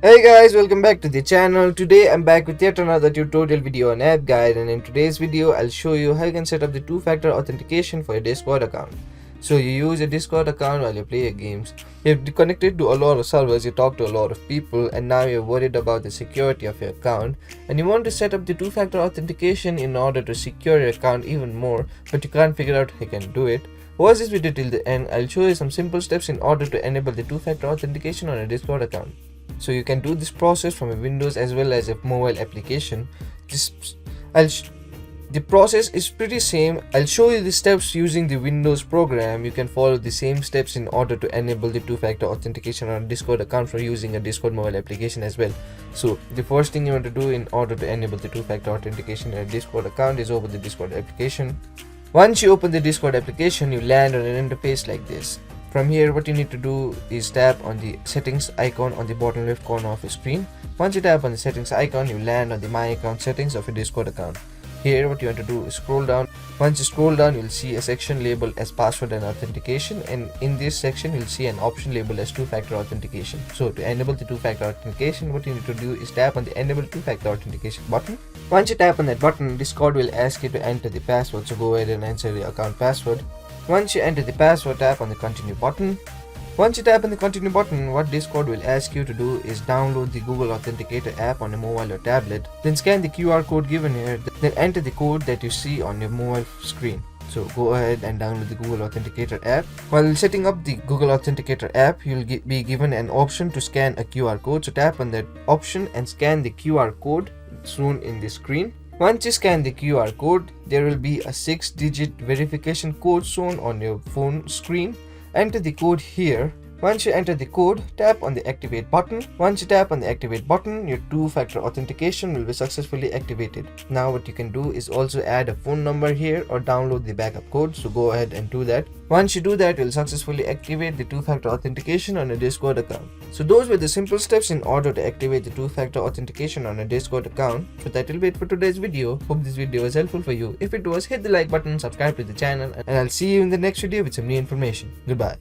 Hey guys, welcome back to the channel. Today I'm back with yet another tutorial video on app guide, and in today's video I'll show you how you can set up the two-factor authentication for your Discord account. So you use a Discord account while you play your games. You've connected to a lot of servers, you talk to a lot of people, and now you're worried about the security of your account, and you want to set up the two-factor authentication in order to secure your account even more, but you can't figure out how you can do it. Watch this video till the end. I'll show you some simple steps in order to enable the two-factor authentication on a Discord account. So you can do this process from a Windows as well as a mobile application. The process is pretty same. I'll show you the steps using the Windows program. You can follow the same steps in order to enable the two-factor authentication on a Discord account for using a Discord mobile application as well. So the first thing you want to do in order to enable the two-factor authentication in a Discord account is open the Discord application. Once you open the Discord application, you land on an interface like this. From here, what you need to do is tap on the settings icon on the bottom left corner of your screen. Once you tap on the settings icon, you land on the My Account settings of your Discord account. Here, what you want to do is scroll down. Once you scroll down, you'll see a section labeled as password and authentication, and in this section, you'll see an option labeled as two-factor authentication. So to enable the two-factor authentication, what you need to do is tap on the enable two-factor authentication button. Once you tap on that button, Discord will ask you to enter the password, so go ahead and enter the account password. Once you enter the password, tap on the continue button. Once you tap on the continue button, what Discord will ask you to do is download the Google Authenticator app on a mobile or tablet. Then scan the QR code given here, then enter the code that you see on your mobile screen. So go ahead and download the Google Authenticator app. While setting up the Google Authenticator app, you'll be given an option to scan a QR code. So tap on that option and scan the QR code shown in the screen. Once you scan the QR code, there will be a 6-digit verification code shown on your phone screen. Enter the code here. Once you enter the code, tap on the activate button. Once you tap on the activate button, your two-factor authentication will be successfully activated. Now what you can do is also add a phone number here or download the backup code, so go ahead and do that. Once you do that, you'll successfully activate the two-factor authentication on a Discord account. So those were the simple steps in order to activate the two-factor authentication on a Discord account. So that will be it for today's video. Hope this video was helpful for you. If it was, hit the like button, subscribe to the channel, and I'll see you in the next video with some new information. Goodbye.